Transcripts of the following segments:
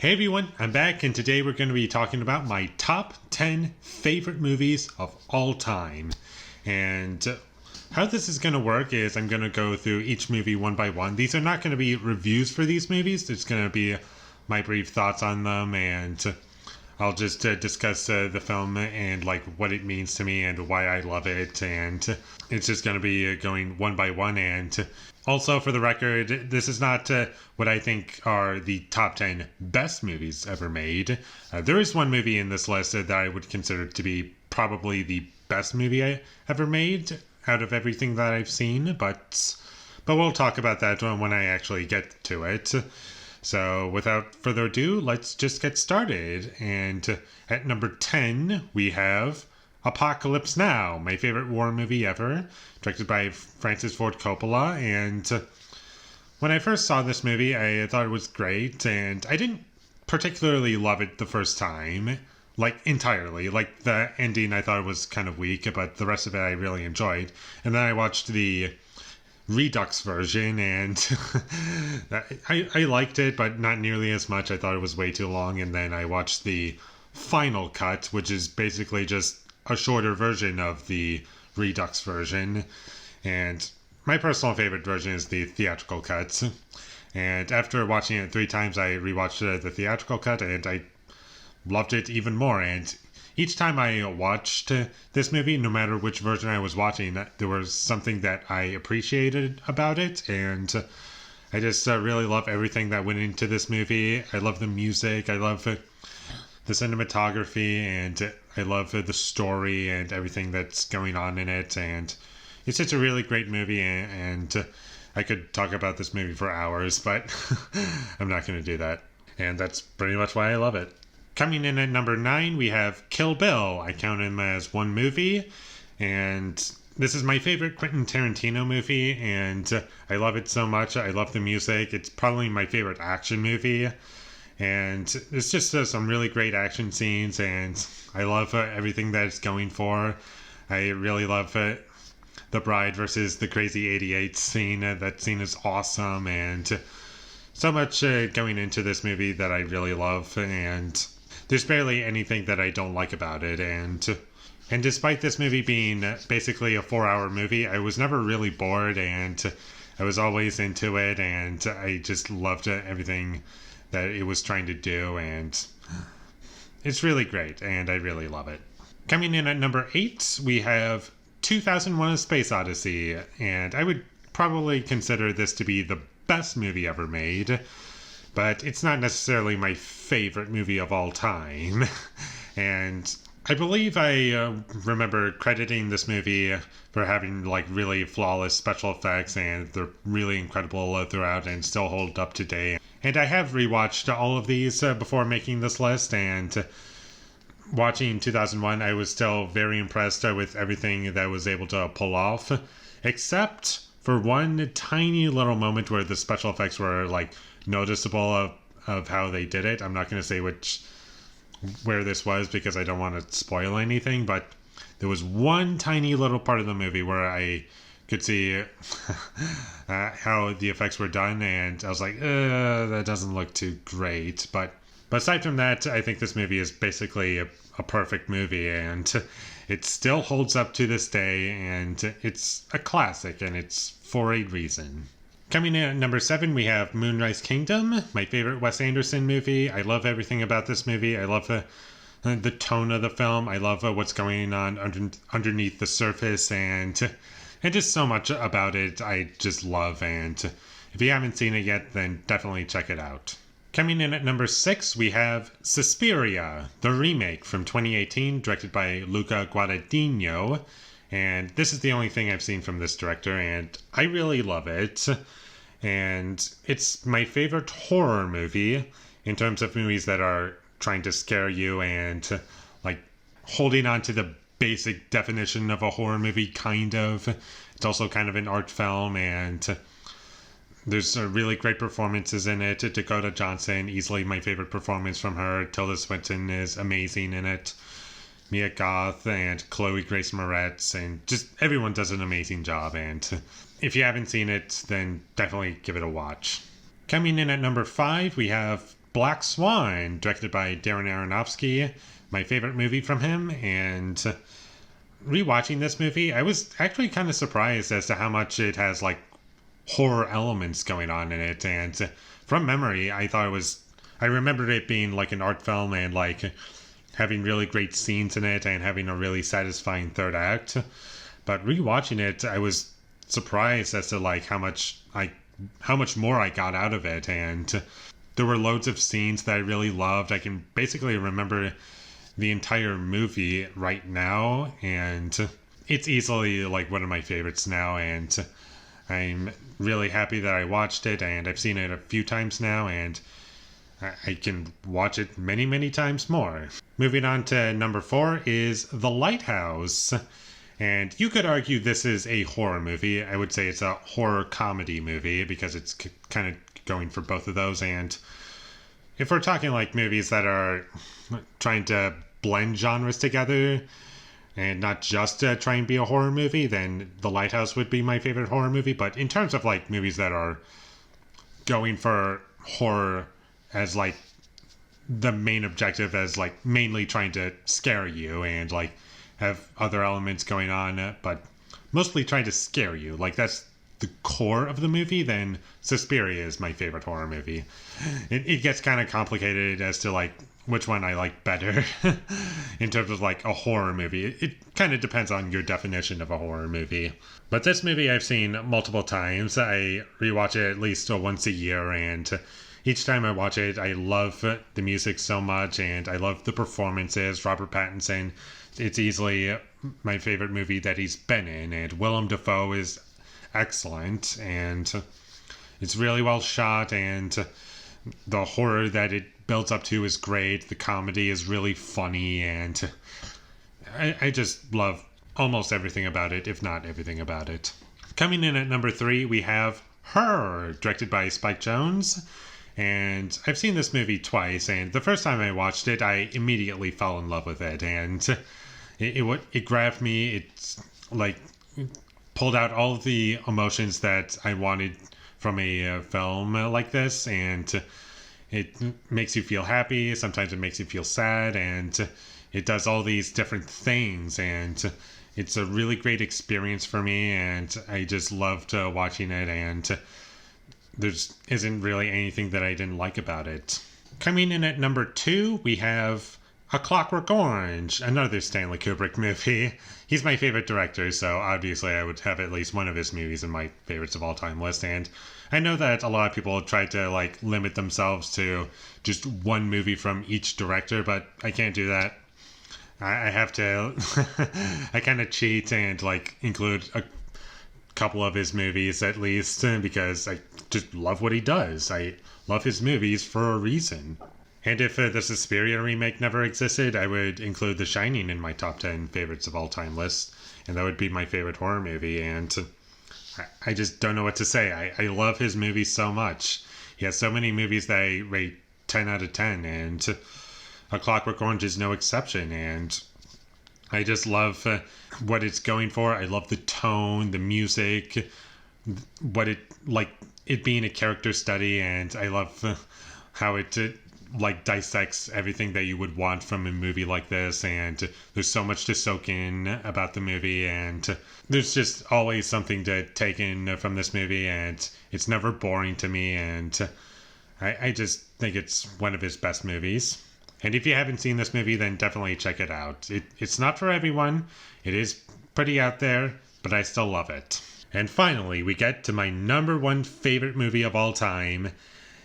Hey everyone, I'm back, and today we're going to be talking about my top 10 favorite movies of all time. And how this is going to work is I'm going to go through each movie one by one. These are not going to be reviews for these movies, it's going to be my brief thoughts on them, and I'll just discuss the film and like what it means to me and why I love it, and it's just going to be going one by one. And also, for the record, this is not what I think are the top 10 best movies ever made. There is one movie in this list that I would consider to be probably the best movie I ever made out of everything that I've seen, but we'll talk about that when I actually get to it. So without further ado, let's just get started. And at number 10, we have Apocalypse Now, my favorite war movie ever, directed by Francis Ford Coppola. And when I first saw this movie, I thought it was great, and I didn't particularly love it the first time, like entirely. Like the ending I thought was kind of weak, but the rest of it I really enjoyed. And then I watched the Redux version, and I liked it, but not nearly as much. I thought it was way too long. And then I watched the final cut, which is basically just a shorter version of the Redux version, and my personal favorite version is the theatrical cut. And after watching it 3 times, I rewatched the theatrical cut, and I loved it even more. And each time I watched this movie, no matter which version I was watching, there was something that I appreciated about it, and I just really love everything that went into this movie. I love the music, I love the cinematography, and I love the story and everything that's going on in it. And it's just a really great movie, and I could talk about this movie for hours, but I'm not going to do that. And that's pretty much why I love it. Coming in at number 9, we have Kill Bill. I count him as one movie, and this is my favorite Quentin Tarantino movie, and I love it so much. I love the music. It's probably my favorite action movie, and it's just some really great action scenes, and I love everything that it's going for. I really love the bride versus the crazy 88 scene. That scene is awesome, and so much going into this movie that I really love, and there's barely anything that I don't like about it. And despite this movie being basically a 4-hour movie, I was never really bored, and I was always into it, and I just loved everything that it was trying to do, and it's really great, and I really love it. Coming in at number 8, we have 2001: A Space Odyssey, and I would probably consider this to be the best movie ever made, but it's not necessarily my favorite movie of all time. And I believe I remember crediting this movie for having like really flawless special effects, and they're really incredible throughout and still hold up today. And I have rewatched all of these before making this list, and watching 2001, I was still very impressed with everything that I was able to pull off, except for one tiny little moment where the special effects were like noticeable of how they did it. I'm not going to say where this was because I don't want to spoil anything, but there was one tiny little part of the movie where I could see how the effects were done, and I was like, that doesn't look too great. But aside from that, I think this movie is basically a perfect movie, and it still holds up to this day, and it's a classic, and it's for a reason. Coming in at number 7, we have Moonrise Kingdom, my favorite Wes Anderson movie. I love everything about this movie. I love the tone of the film. I love what's going on underneath the surface, and just so much about it I just love. And if you haven't seen it yet, then definitely check it out. Coming in at number 6, we have Suspiria The Remake from 2018, directed by Luca Guadagnino. And this is the only thing I've seen from this director, and I really love it. And it's my favorite horror movie in terms of movies that are trying to scare you and like holding on to the basic definition of a horror movie, kind of. It's also kind of an art film, and there's really great performances in it. Dakota Johnson, easily my favorite performance from her. Tilda Swinton is amazing in it. Mia Goth and Chloe Grace Moretz, and just everyone does an amazing job. And if you haven't seen it, then definitely give it a watch. Coming in at number 5, we have Black Swan, directed by Darren Aronofsky, my favorite movie from him. And rewatching this movie, I was actually kind of surprised as to how much it has like horror elements going on in it. And from memory, I remembered it being like an art film and like having really great scenes in it and having a really satisfying third act. But rewatching it, I was surprised as to like how much more I got out of it. And there were loads of scenes that I really loved. I can basically remember the entire movie right now, and it's easily like one of my favorites now. And I'm really happy that I watched it, and I've seen it a few times now, and I can watch it many, many times more. Moving on to number 4 is The Lighthouse. And you could argue this is a horror movie. I would say it's a horror comedy movie because it's kind of going for both of those. And if we're talking like movies that are trying to blend genres together and not just try and be a horror movie, then The Lighthouse would be my favorite horror movie. But in terms of like movies that are going for horror as like the main objective, as like mainly trying to scare you and like have other elements going on, but mostly trying to scare you, like that's the core of the movie, then Suspiria is my favorite horror movie. It gets kind of complicated as to like which one I like better in terms of like a horror movie. It kind of depends on your definition of a horror movie. But this movie I've seen multiple times. I rewatch it at least once a year, and each time I watch it, I love the music so much, and I love the performances. Robert Pattinson, it's easily my favorite movie that he's been in, and Willem Dafoe is excellent, and it's really well shot, and the horror that it builds up to is great. The comedy is really funny, and I just love almost everything about it, if not everything about it. Coming in at number 3, we have Her, directed by Spike Jonze. And I've seen this movie twice, and the first time I watched it, I immediately fell in love with it, and it grabbed me. It's like pulled out all of the emotions that I wanted from a film like this, and it makes you feel happy. Sometimes it makes you feel sad, and it does all these different things, and it's a really great experience for me, and I just loved watching it, and there isn't really anything that I didn't like about it. Coming in at number 2, we have A Clockwork Orange, another Stanley Kubrick movie. He's my favorite director, so obviously I would have at least one of his movies in my favorites of all time list. And I know that a lot of people try to like limit themselves to just one movie from each director, but I can't do that. I have to I kind of cheat and like include a couple of his movies at least, because I just love what he does. I love his movies for a reason. And if the Suspiria remake never existed, I would include The Shining in my top 10 favorites of all time list, and that would be my favorite horror movie. And I just don't know what to say. I love his movies so much. He has so many movies that I rate 10 out of 10, and A Clockwork Orange is no exception. And I just love what it's going for. I love the tone, the music, what it like it being a character study, and I love how it like dissects everything that you would want from a movie like this. And there's so much to soak in about the movie, and there's just always something to take in from this movie, and it's never boring to me, and I just think it's one of his best movies. And if you haven't seen this movie, then definitely check it out. It's not for everyone. It is pretty out there, but I still love it. And finally, we get to my number 1 favorite movie of all time,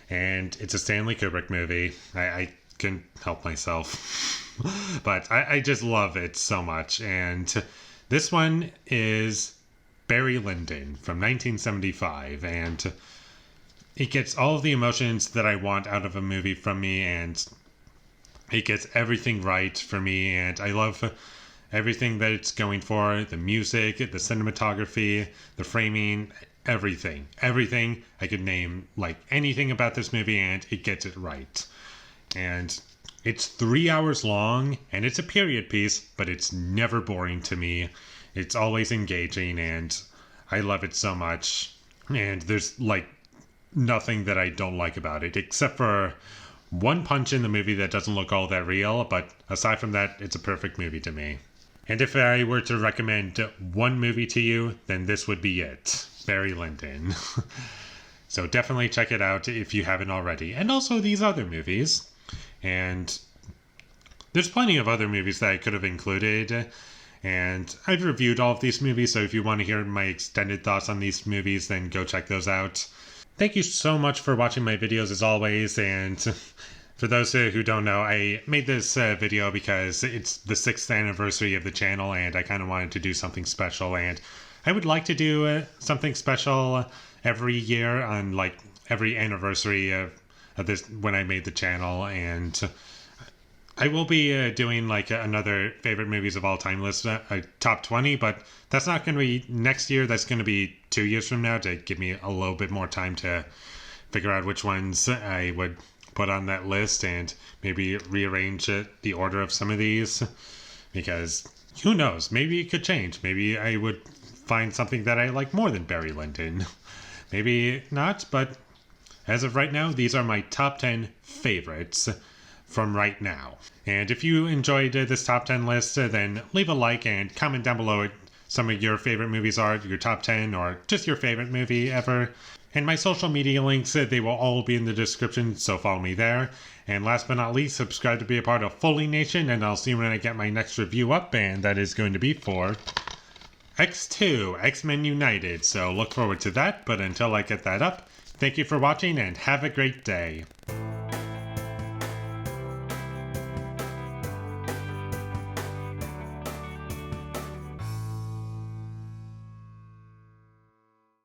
and it's a Stanley Kubrick movie. I couldn't help myself. But I just love it so much. And this one is Barry Lyndon from 1975, and it gets all of the emotions that I want out of a movie from me, and it gets everything right for me, and I love everything that it's going for. The music, the cinematography, the framing, everything. Everything I could name, like anything about this movie, and it gets it right. And it's 3 hours long, and it's a period piece, but it's never boring to me. It's always engaging, and I love it so much. And there's like nothing that I don't like about it, except for one punch in the movie that doesn't look all that real, but aside from that, it's a perfect movie to me. And if I were to recommend one movie to you, then this would be it. Barry Lyndon. So definitely check it out if you haven't already. And also these other movies. And there's plenty of other movies that I could have included. And I've reviewed all of these movies, so if you want to hear my extended thoughts on these movies, then go check those out. Thank you so much for watching my videos as always, and for those who don't know, I made this video because it's the 6th anniversary of the channel, and I kind of wanted to do something special, and I would like to do something special every year on like every anniversary of this when I made the channel, and I will be doing like another favorite movies of all time list, top 20, but that's not going to be next year. That's going to be 2 years from now to give me a little bit more time to figure out which ones I would put on that list and maybe rearrange the order of some of these, because who knows, maybe it could change. Maybe I would find something that I like more than Barry Lyndon. Maybe not, but as of right now, these are my top 10 favorites from right now. And if you enjoyed this top 10 list, then leave a like and comment down below some of your favorite movies are, your top 10, or just your favorite movie ever. And my social media links, they will all be in the description, so follow me there. And last but not least, subscribe to be a part of Foley Nation, and I'll see you when I get my next review up, and that is going to be for X2, X-Men United. So look forward to that, but until I get that up, thank you for watching and have a great day.